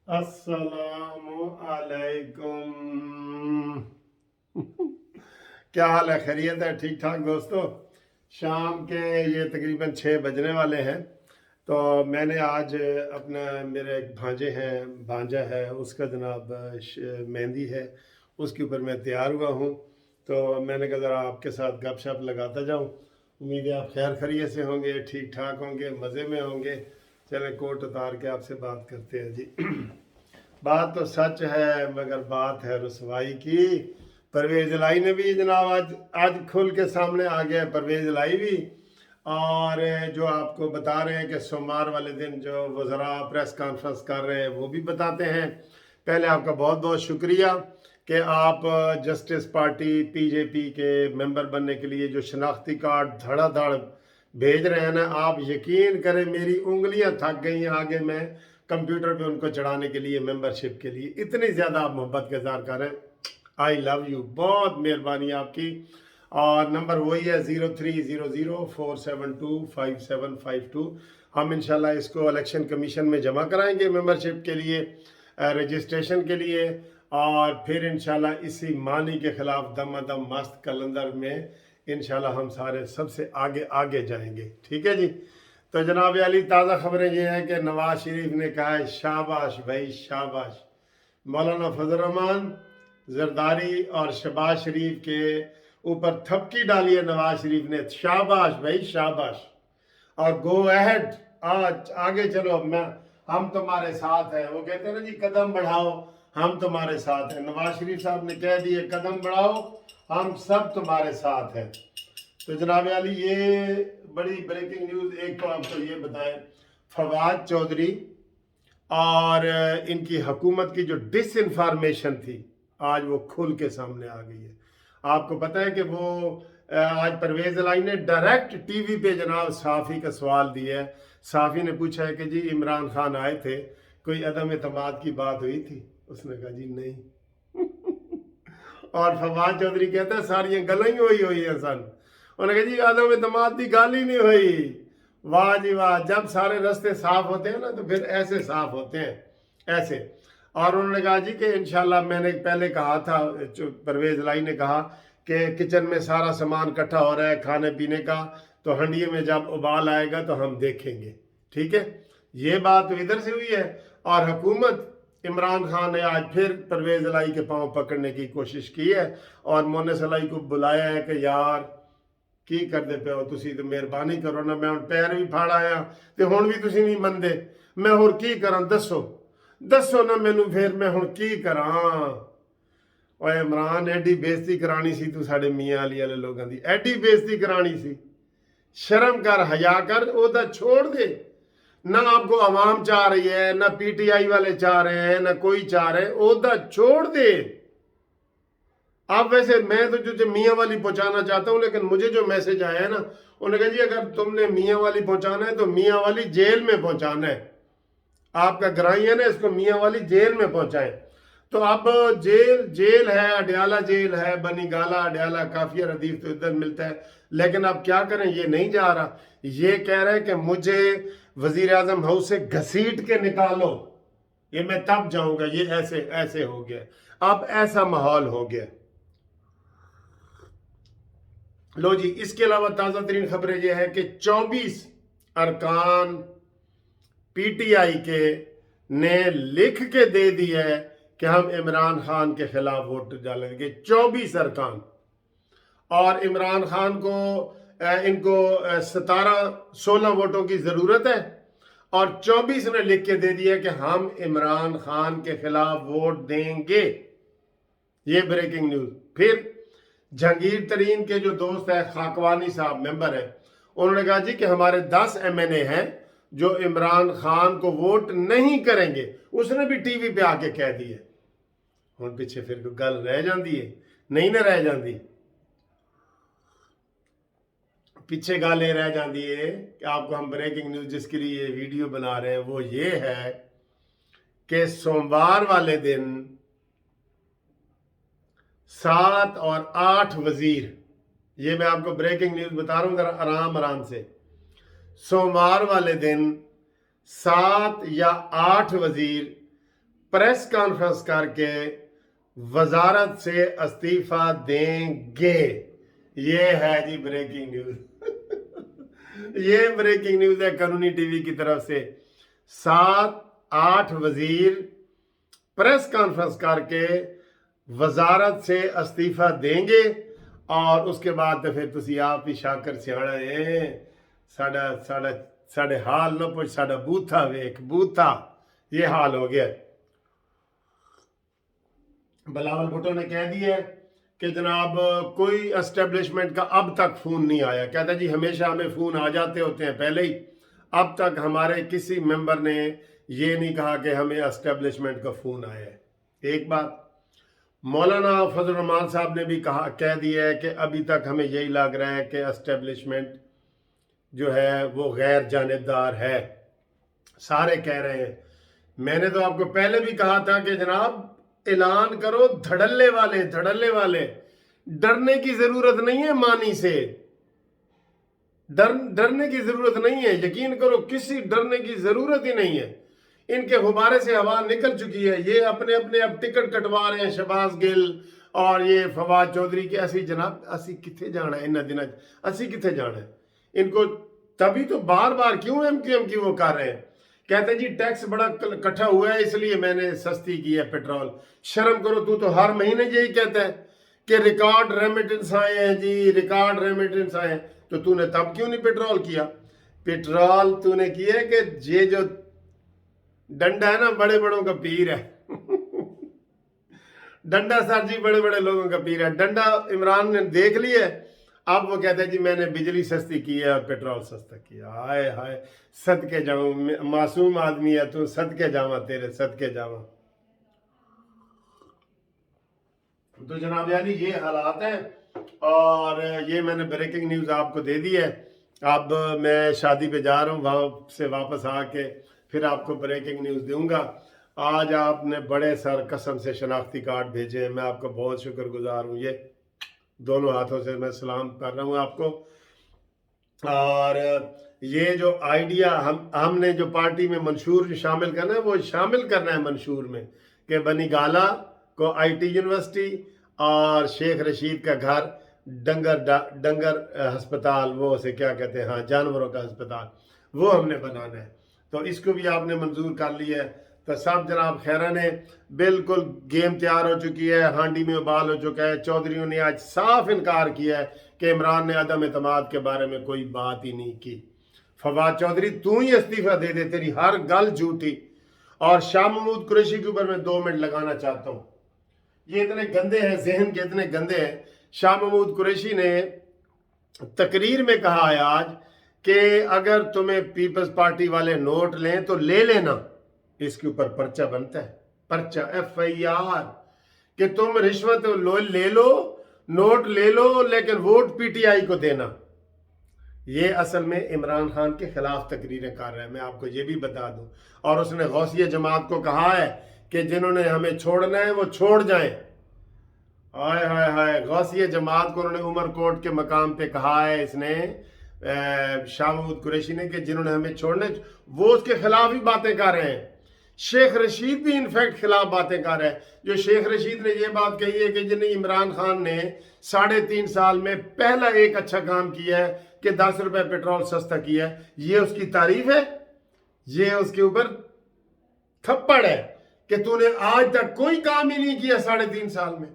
अस्सलामु अलैकुम। क्या हाल है? खैरियत है? ठीक ठाक दोस्तों। शाम के ये तकरीबन 6 बजने वाले हैं। तो मैंने आज अपना मेरे एक भांजे हैं, भांजा है, उसका जनाब मेहंदी है, उसके ऊपर मैं तैयार हुआ हूँ। तो मैंने कहा ज़रा आपके साथ गपशप लगाता जाऊँ। उम्मीद है आप खैर खैरियत से होंगे, ठीक ठाक होंगे, मज़े में होंगे। चलें कोट उतार के आपसे बात करते हैं जी। बात तो सच है मगर बात है रुसवाई की। परवेज लाई ने भी जनाब आज आज खुल के सामने आ गया, परवेज लाई भी। और जो आपको बता रहे हैं कि सोमवार वाले दिन जो वज़रा प्रेस कॉन्फ्रेंस कर रहे हैं वो भी बताते हैं। पहले आपका बहुत बहुत शुक्रिया कि आप जस्टिस पार्टी पीजेपी के मेंबर बनने के लिए जो शनाख्ती कार्ड धड़ाधड़ भेज रहे हैं ना, आप यकीन करें मेरी उंगलियां थक गई हैं आगे मैं कंप्यूटर पे उनको चढ़ाने के लिए, मेंबरशिप के लिए। इतनी ज़्यादा आप मोहब्बत का इज़हार करें। आई लव यू, बहुत मेहरबानी आपकी। और नंबर वही है 0300472575 हम इंशाल्लाह इसको इलेक्शन कमीशन में जमा कराएंगे मेंबरशिप के लिए, रजिस्ट्रेशन के लिए। और फिर इंशाल्लाह इसी मानी के ख़िलाफ़ दमादम मस्त कलंदर में इंशाल्लाह हम सारे सबसे आगे आगे जाएंगे। ठीक है जी। तो जनाब अली, ताज़ा खबरें ये हैं कि नवाज शरीफ ने कहा है शाबाश भाई शाबाश। मौलाना फजल रहमान जरदारी और शहबाज शरीफ के ऊपर थपकी डाली है नवाज शरीफ ने, शाबाश भाई शाबाश। और गो अहेड, आज आगे चलो, मैं हम तुम्हारे साथ हैं। वो कहते हैं ना जी, कदम बढ़ाओ हम तुम्हारे साथ हैं। नवाज शरीफ साहब ने कह दिए कदम बढ़ाओ हम सब तुम्हारे साथ हैं। तो जनाब अली, ये बड़ी ब्रेकिंग न्यूज़। एक तो आपको ये बताएं, फवाद चौधरी और इनकी हुकूमत की जो डिसइंफॉर्मेशन थी आज वो खुल के सामने आ गई है। आपको पता है कि वो आज परवेज लाई ने डायरेक्ट टीवी पे जनाब साफ़ी का सवाल दिया है। साफ़ी ने पूछा है कि जी इमरान खान आए थे, कोई अदम एतमाद की बात हुई थी? उसने कहा जी नहीं। और फवाद चौधरी कहता है सारियां गल्लां ही हुई है सन। उन्होंने कहा जी अदम एतमाद की गल ही नहीं हुई। वाह जी वाह, जब सारे रास्ते साफ होते हैं ना तो फिर ऐसे साफ होते हैं, ऐसे। और उन्होंने कहा जी कि इंशाल्लाह, मैंने पहले कहा था, परवेज लाई ने कहा कि किचन में सारा सामान इकट्ठा हो रहा है खाने पीने का, तो हंडिये में जब उबाल आएगा तो हम देखेंगे। ठीक है, ये बात तो इधर से हुई है। और हुकूमत इमरान खान ने आज फिर परवेज लाई के पांव पकड़ने की कोशिश की है और मोने सलाई को बुलाया है कि यार की करते पे हो तुसी, तो मेहरबानी करो ना, मैं पैर भी फाड़ आया तो हुण भी तुसी नहीं मनदे, मैं होर की करा, दसो दसो ना मैनू, फिर मैं हुण की करा। ओए इमरान, एडी बेइज्जती करानी सी तू साडे मियां अली वाले लोगों की, एडी बेइज्जती करानी सी। शर्म कर, हया कर, ओदा छोड़ दे ना। आपको आवाम चाह रही है ना, पीटीआई वाले चाह रहे हैं ना, कोई चाह रहे, ओदा छोड़ दे। आप वैसे मैं तो जो मियाँ वाली पहुंचाना चाहता हूं, लेकिन मुझे जो मैसेज आया है ना, उन्होंने कहा जी अगर तुमने मियाँ वाली पहुंचाना है तो मियाँ वाली जेल में पहुंचाना है। आपका ग्राही है ना, इसको मियाँ वाली जेल में पहुंचाए। तो अब जेल है, अडयाला जेल है, बनी गाला अडयाला, काफिया रदीफ तो इधर मिलता है। लेकिन अब क्या करें, ये नहीं जा रहा। ये कह रहे हैं कि मुझे वजीर आजम हाउस से घसीट के निकालो, ये मैं तब जाऊंगा। ये ऐसे ऐसे हो गया, अब ऐसा माहौल हो गया। लो जी, इसके अलावा ताज़ा तरीन खबरें यह है कि 24 अरकान पीटीआई के ने लिख के दे दिया है कि हम इमरान खान के खिलाफ वोट डालेंगे। 24 अरकान। और इमरान खान को इनको 16 वोटों की ज़रूरत है और 24 ने लिख के दे दिया कि हम इमरान खान के खिलाफ वोट देंगे। ये ब्रेकिंग न्यूज़। फिर जहांगीर तरीन के जो दोस्त है खाकवानी साहब, मेंबर है, उन्होंने कहा जी कि हमारे 10 एमएनए हैं जो इमरान खान को वोट नहीं करेंगे। उसने भी टीवी पे आके कह दिए। हम पीछे फिर गल रह जाती है, नहीं ना रह जाती, पीछे गल ये रह जाती है कि आपको हम ब्रेकिंग न्यूज जिसके लिए ये वीडियो बना रहे हैं वो ये है कि सोमवार वाले दिन 7 और 8 वजीर, ये मैं आपको ब्रेकिंग न्यूज बता रहा हूं जरा आराम आराम से। सोमवार वाले दिन 7 या 8 वजीर प्रेस कॉन्फ्रेंस करके वजारत से इस्तीफा देंगे। ये है जी ब्रेकिंग न्यूज। ये ब्रेकिंग न्यूज है कानूनी टीवी की तरफ से। 7-8 वजीर प्रेस कॉन्फ्रेंस करके वजारत से इस्तीफा देंगे और उसके बाद तो फिर तुसी आप ही शाकर सियाणा है। साडा साडा साडे हाल ना पुछ, साडा बूथा वेख, बूथा ये हाल हो गया। बिलावल भुट्टो ने कह दिया कि जनाब कोई एस्टेब्लिशमेंट का अब तक फ़ोन नहीं आया। कहता जी हमेशा हमें फ़ोन आ जाते होते हैं पहले ही, अब तक हमारे किसी मेंबर ने ये नहीं कहा कि हमें एस्टेब्लिशमेंट का फ़ोन आया है। एक बात मौलाना फजल रहमान साहब ने भी कह दिया है कि अभी तक हमें यही लग रहा है कि एस्टेब्लिशमेंट जो है वो गैर जानिबदार है। सारे कह रहे हैं। मैंने तो आपको पहले भी कहा था कि जनाब ऐलान करो, धड़ल्ले वाले डरने की जरूरत नहीं है, मानी से डरने की जरूरत नहीं है। यकीन करो किसी डरने की जरूरत ही नहीं है। इनके गुब्बारे से हवा निकल चुकी है। ये अपने अपने अब टिकट कटवा रहे हैं, शहबाज गिल और ये फवाद चौधरी की। असी जनाब असी किथे जाना है इन दिनों, असी किथे जाना है इनको। तभी तो बार बार क्यों एमक्यूएम की वो कर रहे हैं। कहते हैं जी टैक्स बड़ा इकट्ठा हुआ है इसलिए मैंने सस्ती की है पेट्रोल। शर्म करो, तू तो हर महीने यही कहता है कि रिकॉर्ड रेमिटेंस आए हैं जी, रिकॉर्ड रेमिटेंस आए हैं। तो तूने तब क्यों नहीं पेट्रोल किया? पेट्रोल तूने किया कि ये जो डंडा है ना बड़े बड़ों का पीर है। डंडा सर जी बड़े बड़े लोगों का पीर है। डंडा इमरान ने देख लिया, अब वो कहते हैं जी मैंने बिजली सस्ती की है और पेट्रोल सस्ता किया। हाय हाय, सदके जाऊं, मासूम आदमी है तू, सदके जावा तेरे, सदके जावा। तो जनाब यानी ये हालात हैं और ये मैंने ब्रेकिंग न्यूज़ आपको दे दी है। अब मैं शादी पे जा रहा हूँ, वहाँ से वापस आके फिर आपको ब्रेकिंग न्यूज़ दूंगा। आज आपने बड़े सर कसम से शनाख्ती कार्ड भेजे हैं, मैं आपका बहुत शुक्रगुजार हूँ। ये दोनों हाथों से मैं सलाम कर रहा हूँ आपको। और ये जो आइडिया हमने जो पार्टी में मंशूर शामिल करना है, वो शामिल करना है मंशूर में कि बनी गाला को आईटी यूनिवर्सिटी और शेख रशीद का घर डंगर अस्पताल, वो उसे क्या कहते हैं, हाँ जानवरों का अस्पताल, वो हमने बनाना है। तो इसको भी आपने मंजूर कर लिया है। तो सब जनाब खैरा ने बिल्कुल गेम तैयार हो चुकी है, हांडी में उबाल हो चुका है। चौधरीयों ने आज साफ इनकार किया है कि इमरान ने अदम एतमाद के बारे में कोई बात ही नहीं की। फवाद चौधरी तू ही इस्तीफा दे दे, तेरी हर गल झूठी। और शाह महमूद कुरैशी के ऊपर मैं 2 मिनट लगाना चाहता हूँ। ये इतने गंदे हैं, जहन के इतने गंदे हैं। शाह महमूद कुरैशी ने तकरीर में कहा है आज कि अगर तुम्हें पीपल्स पार्टी वाले नोट लें तो ले लेना। इसके ऊपर पर्चा बनता है, पर्चा FIR कि तुम रिश्वत ले लो, नोट ले लो, लेकिन वोट PTI को देना। ये असल में इमरान खान के खिलाफ तकरीरें कर रहा है, मैं आपको ये भी बता दूं। और उसने गौसिया जमात को कहा है कि जिन्होंने हमें छोड़ना है वो छोड़ जाएं। हाय हाय हाय, गौसिया जमात को उन्होंने उमरकोट के मकाम पे कहा है, इसने शाह महमूद कुरैशी ने, कि जिन्होंने हमें छोड़ना, वो उसके खिलाफ ही बातें कर रहे हैं। शेख रशीद भी इनफैक्ट खिलाफ बातें कर रहे हैं। जो शेख रशीद ने ये बात कही है कि जिन्हें इमरान खान ने 3.5 साल में पहला एक अच्छा काम किया है कि 10 रुपए पेट्रोल सस्ता किया है, ये उसकी तारीफ है, ये उसके ऊपर थप्पड़ है कि तूने आज तक कोई काम ही नहीं किया। 3.5 साल में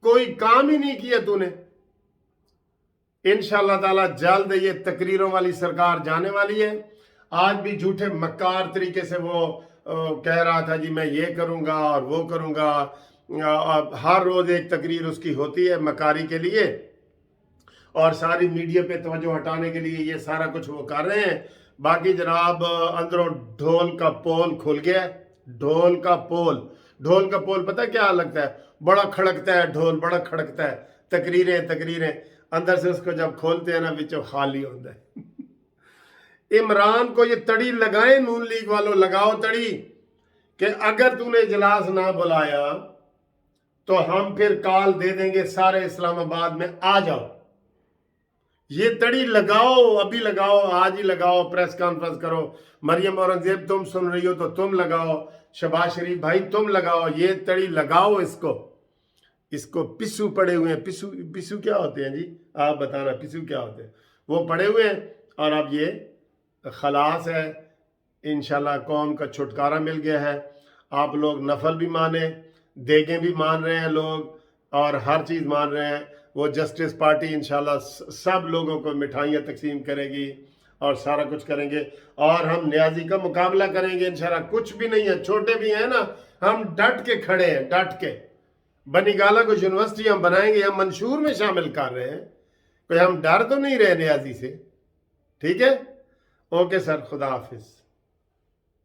कोई काम ही नहीं किया तूने। इंशाअल्लाह ताला जल्द ये तकरीरों वाली सरकार जाने वाली है। आज भी झूठे मक्कार तरीके से वो कह रहा था जी मैं ये करूंगा और वो करूंगा। हर रोज एक तकरीर उसकी होती है मकारी के लिए, और सारी मीडिया पे तवज्जो हटाने के लिए ये सारा कुछ वो कर रहे हैं। बाकी जनाब अंदरों ढोल का पोल खुल गया। ढोल का पोल पता क्या लगता है? बड़ा खड़कता है ढोल, बड़ा खड़कता है। तकरीरें अंदर से उसको जब खोलते हैं ना, बिचो खाली होता है। इमरान को ये तड़ी लगाए, नून लीग वालों लगाओ तड़ी कि अगर तूने इजलास ना बुलाया तो हम फिर कॉल दे देंगे सारे इस्लामाबाद में आ जाओ। یہ تڑی لگاؤ، ابھی لگاؤ، آج ہی لگاؤ، پریس کانفرنس کرو۔ مریم اورنگزیب تم سن رہی ہو تو تم لگاؤ، شہباز شریف بھائی تم لگاؤ، یہ تڑی لگاؤ اس کو پسو پڑے ہوئے ہیں۔ پسو کیا ہوتے ہیں جی؟ آپ بتانا پسو کیا ہوتے ہیں؟ وہ پڑے ہوئے ہیں، اور اب یہ خلاص ہے، انشاءاللہ قوم کا چھٹکارا مل گیا ہے۔ آپ لوگ نفل بھی مانیں، دیگیں بھی مان رہے ہیں لوگ، اور ہر چیز مان رہے ہیں۔ وہ جسٹس پارٹی انشاءاللہ سب لوگوں کو مٹھائیاں تقسیم کرے گی اور سارا کچھ کریں گے، اور ہم نیازی کا مقابلہ کریں گے انشاءاللہ۔ کچھ بھی نہیں ہے، چھوٹے بھی ہیں نا، ہم ڈٹ کے کھڑے ہیں، ڈٹ کے۔ بنی گالہ کو یونیورسٹی ہم بنائیں گے، ہم منشور میں شامل کر رہے ہیں، کوئی ہم ڈر تو نہیں رہے نیازی سے، ٹھیک ہے؟ اوکے سر، خدا حافظ۔